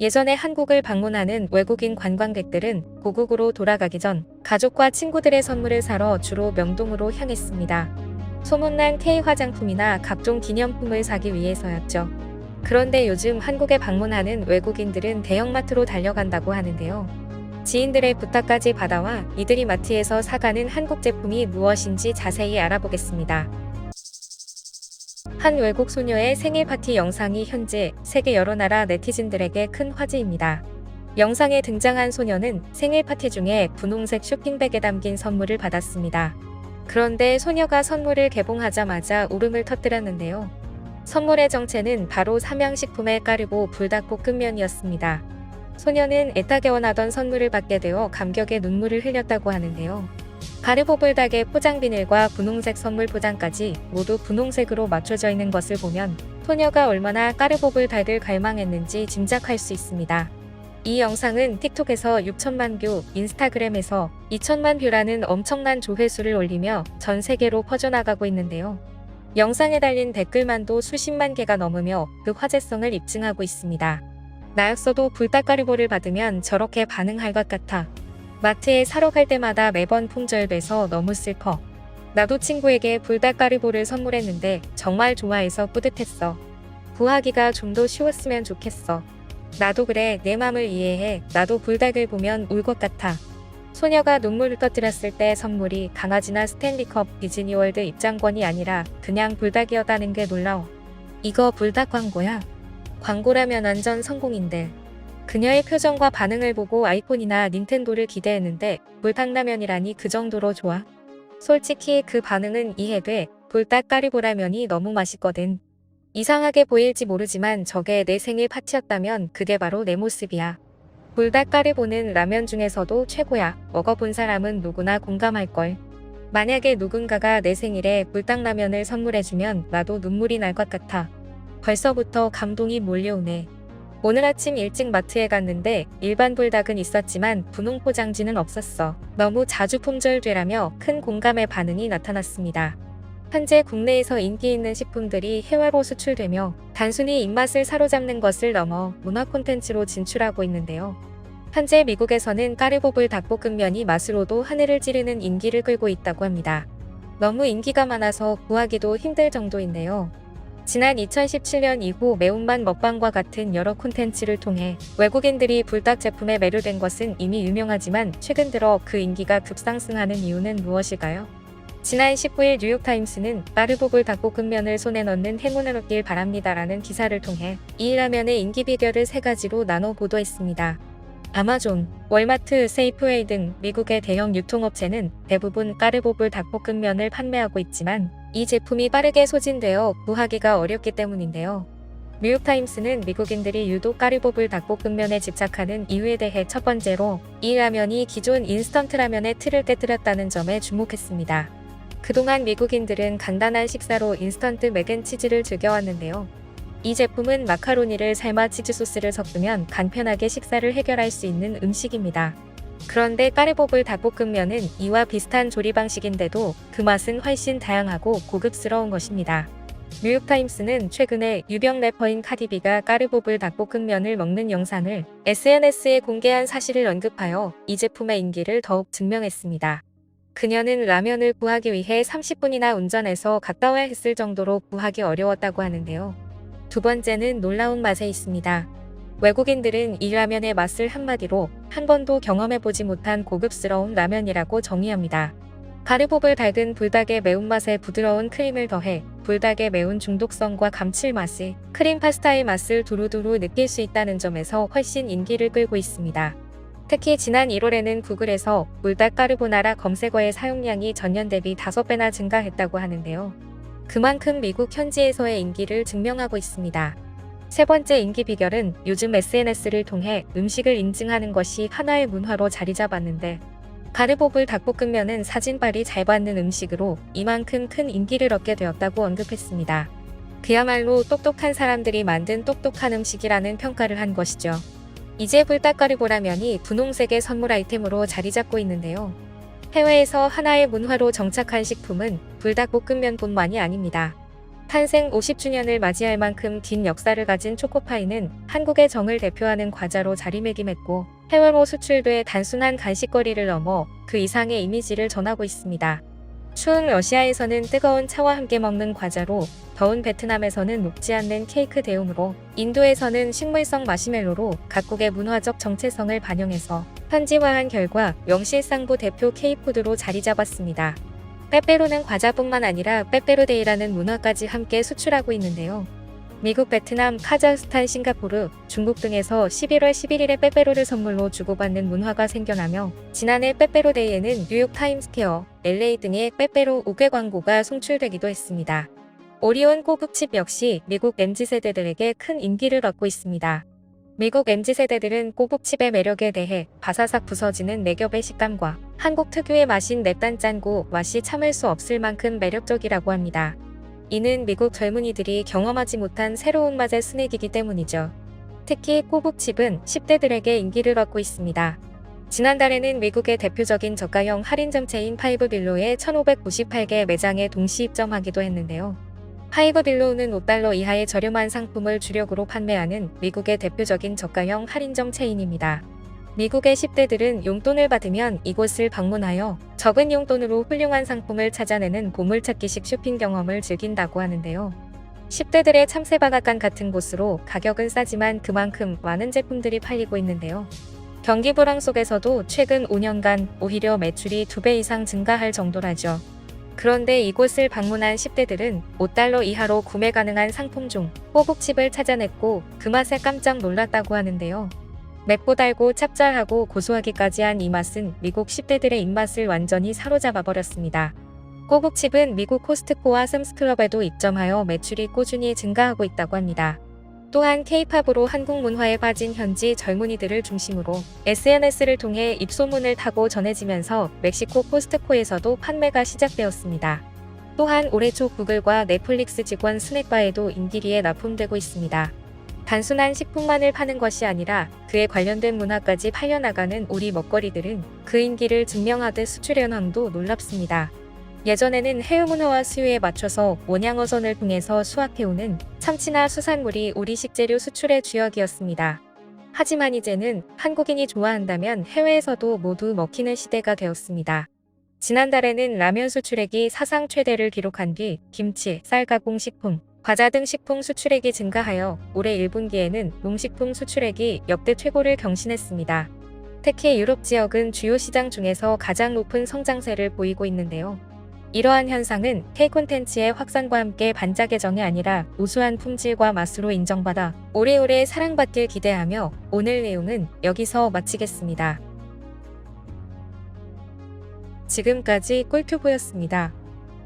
예전에 한국을 방문하는 외국인 관광객들은 고국으로 돌아가기 전 가족과 친구들의 선물을 사러 주로 명동으로 향했습니다. 소문난 K 화장품이나 각종 기념품을 사기 위해서였죠. 그런데 요즘 한국에 방문하는 외국인들은 대형마트로 달려간다고 하는데요. 지인들의 부탁까지 받아와 이들이 마트에서 사가는 한국 제품이 무엇인지 자세히 알아보겠습니다. 한 외국 소녀의 생일 파티 영상이 현재 세계 여러 나라 네티즌들에게 큰 화제입니다. 영상에 등장한 소녀는 생일 파티 중에 분홍색 쇼핑백에 담긴 선물을 받았습니다. 그런데 소녀가 선물을 개봉하자마자 울음을 터뜨렸는데요. 선물의 정체는 바로 삼양식품의 까르보 불닭볶음면이었습니다. 소녀는 애타게 원하던 선물을 받게 되어 감격의 눈물을 흘렸다고 하는데요. 까르보 불닭의 포장 비닐과 분홍색 선물 포장까지 모두 분홍색으로 맞춰져 있는 것을 보면 소녀가 얼마나 까르보 불닭을 갈망했는지 짐작할 수 있습니다. 이 영상은 틱톡에서 6천만 뷰, 인스타그램에서 2천만 뷰라는 엄청난 조회수를 올리며 전 세계로 퍼져나가고 있는데요. 영상에 달린 댓글만도 수십만 개가 넘으며 그 화제성을 입증하고 있습니다. 나였어도 불닭가르보를 받으면 저렇게 반응할 것 같아. 마트에 사러 갈 때마다 매번 품절돼서 너무 슬퍼. 나도 친구에게 불닭가르보를 선물했는데 정말 좋아해서 뿌듯했어. 구하기가 좀 더 쉬웠으면 좋겠어. 나도 그래, 내 맘을 이해해. 나도 불닭을 보면 울 것 같아. 소녀가 눈물을 터뜨렸을 때 선물이 강아지나 스탠리컵 디즈니월드 입장권이 아니라 그냥 불닭이었다는 게 놀라워. 이거 불닭 광고야? 광고라면 완전 성공인데. 그녀의 표정과 반응을 보고 아이폰이나 닌텐도를 기대했는데 불닭라면이라니 그 정도로 좋아? 솔직히 그 반응은 이해돼. 불닭가리보라면이 너무 맛있거든. 이상하게 보일지 모르지만 저게 내 생일 파티였다면 그게 바로 내 모습이야. 불닭가리보는 라면 중에서도 최고야. 먹어본 사람은 누구나 공감할걸. 만약에 누군가가 내 생일에 불닭라면을 선물해주면 나도 눈물이 날 것 같아. 벌써부터 감동이 몰려오네. 오늘 아침 일찍 마트에 갔는데 일반 불닭은 있었지만 분홍 포장지는 없었어. 너무 자주 품절되라며 큰 공감의 반응이 나타났습니다. 현재 국내에서 인기 있는 식품들이 해외로 수출되며 단순히 입맛을 사로잡는 것을 넘어 문화 콘텐츠로 진출하고 있는데요. 현재 미국에서는 까르보 불닭볶음면이 맛으로도 하늘을 찌르는 인기를 끌고 있다고 합니다. 너무 인기가 많아서 구하기도 힘들 정도인데요. 지난 2017년 이후 매운맛 먹방과 같은 여러 콘텐츠를 통해 외국인들이 불닭 제품에 매료된 것은 이미 유명하지만 최근 들어 그 인기가 급상승하는 이유는 무엇일까요? 지난 19일 뉴욕타임스는 까르보 불닭볶음면을 손에 넣는 행운을 얻길 바랍니다라는 기사를 통해 이 라면의 인기 비결을 3가지로 나눠 보도했습니다. 아마존, 월마트, 세이프웨이 등 미국의 대형 유통업체는 대부분 까르보 불닭볶음면을 판매하고 있지만 이 제품이 빠르게 소진되어 구하기가 어렵기 때문인데요. 뉴욕타임스는 미국인들이 유독 까르보 불닭볶음면에 집착하는 이유에 대해 첫 번째로 이 라면이 기존 인스턴트 라면의 틀을 깨뜨렸다는 점에 주목했습니다. 그동안 미국인들은 간단한 식사로 인스턴트 맥앤치즈를 즐겨왔는데요. 이 제품은 마카로니를 삶아 치즈 소스를 섞으면 간편하게 식사를 해결할 수 있는 음식입니다. 그런데 까르보 불닭볶음면은 이와 비슷한 조리 방식인데도 그 맛은 훨씬 다양하고 고급스러운 것입니다. 뉴욕타임스는 최근에 유명 래퍼인 카디비가 까르보 불닭볶음면을 먹는 영상을 SNS에 공개한 사실을 언급하여 이 제품의 인기를 더욱 증명했습니다. 그녀는 라면을 구하기 위해 30분이나 운전해서 갔다 와야 했을 정도로 구하기 어려웠다고 하는데요. 두 번째는 놀라운 맛에 있습니다. 외국인들은 이 라면의 맛을 한마디로 한 번도 경험해보지 못한 고급스러운 라면이라고 정의합니다. 까르보 불닭은 불닭의 매운맛에 부드러운 크림을 더해 불닭의 매운 중독성과 감칠맛이 크림 파스타의 맛을 두루두루 느낄 수 있다는 점에서 훨씬 인기를 끌고 있습니다. 특히 지난 1월에는 구글에서 불닭 까르보나라 검색어의 사용량이 전년 대비 5배나 증가했다고 하는데요. 그만큼 미국 현지에서의 인기를 증명하고 있습니다. 세 번째 인기 비결은 요즘 SNS를 통해 음식을 인증하는 것이 하나의 문화로 자리 잡았는데 까르보 불닭볶음면은 사진빨이 잘 받는 음식으로 이만큼 큰 인기를 얻게 되었다고 언급했습니다. 그야말로 똑똑한 사람들이 만든 똑똑한 음식이라는 평가를 한 것이죠. 이제 불닭가리보라면이 분홍색의 선물 아이템으로 자리 잡고 있는데요. 해외에서 하나의 문화로 정착한 식품은 불닭볶음면뿐만이 아닙니다. 탄생 50주년을 맞이할 만큼 긴 역사를 가진 초코파이는 한국의 정을 대표하는 과자로 자리매김했고 해외로 수출돼 단순한 간식거리를 넘어 그 이상의 이미지를 전하고 있습니다. 추운 러시아에서는 뜨거운 차와 함께 먹는 과자로, 더운 베트남에서는 녹지 않는 케이크 대용으로, 인도에서는 식물성 마시멜로로 각국의 문화적 정체성을 반영해서 현지화한 결과 명실상부 대표 K푸드로 자리 잡았습니다. 빼빼로는 과자뿐만 아니라 빼빼로데이라는 문화까지 함께 수출하고 있는데요. 미국, 베트남, 카자흐스탄, 싱가포르, 중국 등에서 11월 11일에 빼빼로를 선물로 주고받는 문화가 생겨나며 지난해 빼빼로데이에는 뉴욕 타임스퀘어, LA 등의 빼빼로 우회 광고가 송출되기도 했습니다. 오리온 꼬북칩 역시 미국 MZ세대들에게 큰 인기를 얻고 있습니다. 미국 MZ세대들은 꼬북칩의 매력에 대해 바사삭 부서지는 네 겹의 식감과 한국 특유의 맛인 맵단짠고 맛이 참을 수 없을 만큼 매력적이라고 합니다. 이는 미국 젊은이들이 경험하지 못한 새로운 맛의 스낵이기 때문이죠. 특히 꼬북칩은 10대들에게 인기를 얻고 있습니다. 지난달에는 미국의 대표적인 저가형 할인점 체인 파이브빌로의 1,598개 매장에 동시 입점하기도 했는데요. 파이브빌로우는 $5 이하의 저렴한 상품을 주력으로 판매하는 미국의 대표적인 저가형 할인점 체인입니다. 미국의 10대들은 용돈을 받으면 이곳을 방문하여 적은 용돈으로 훌륭한 상품을 찾아내는 보물찾기식 쇼핑 경험을 즐긴다고 하는데요. 10대들의 참새바닷간 같은 곳으로 가격은 싸지만 그만큼 많은 제품들이 팔리고 있는데요. 경기 불황 속에서도 최근 5년간 오히려 매출이 2배 이상 증가할 정도라죠. 그런데 이곳을 방문한 10대들은 $5 이하로 구매 가능한 상품 중 꼬북칩을 찾아냈고 그 맛에 깜짝 놀랐다고 하는데요. 맵고 달고 짭짤하고 고소하기까지 한 이 맛은 미국 10대들의 입맛을 완전히 사로잡아버렸습니다. 꼬북칩은 미국 코스트코와 샘스클럽에도 입점하여 매출이 꾸준히 증가하고 있다고 합니다. 또한 K-팝으로 한국 문화에 빠진 현지 젊은이들을 중심으로 SNS를 통해 입소문을 타고 전해지면서 멕시코 코스트코에서도 판매가 시작되었습니다. 또한 올해 초 구글과 넷플릭스 직원 스낵바에도 인기리에 납품되고 있습니다. 단순한 식품만을 파는 것이 아니라 그에 관련된 문화까지 팔려나가는 우리 먹거리들은 그 인기를 증명하듯 수출 현황도 놀랍습니다. 예전에는 해외 문화와 수요에 맞춰서 원양어선을 통해서 수확해오는 참치나 수산물이 우리 식재료 수출의 주역이었습니다. 하지만 이제는 한국인이 좋아한다면 해외에서도 모두 먹히는 시대가 되었습니다. 지난달에는 라면 수출액이 사상 최대를 기록한 뒤 김치, 쌀 가공식품, 과자 등 식품 수출액이 증가하여 올해 1분기에는 농식품 수출액이 역대 최고를 경신했습니다. 특히 유럽 지역은 주요 시장 중에서 가장 높은 성장세를 보이고 있는데요. 이러한 현상은 K 콘텐츠의 확산과 함께 반짝의 정이 아니라 우수한 품질과 맛으로 인정받아 오래오래 사랑받길 기대하며 오늘 내용은 여기서 마치겠습니다. 지금까지 꿀튜브였습니다.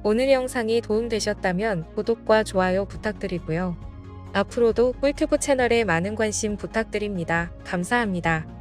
오늘 영상이 도움되셨다면 구독과 좋아요 부탁드리고요. 앞으로도 꿀튜브 채널에 많은 관심 부탁드립니다. 감사합니다.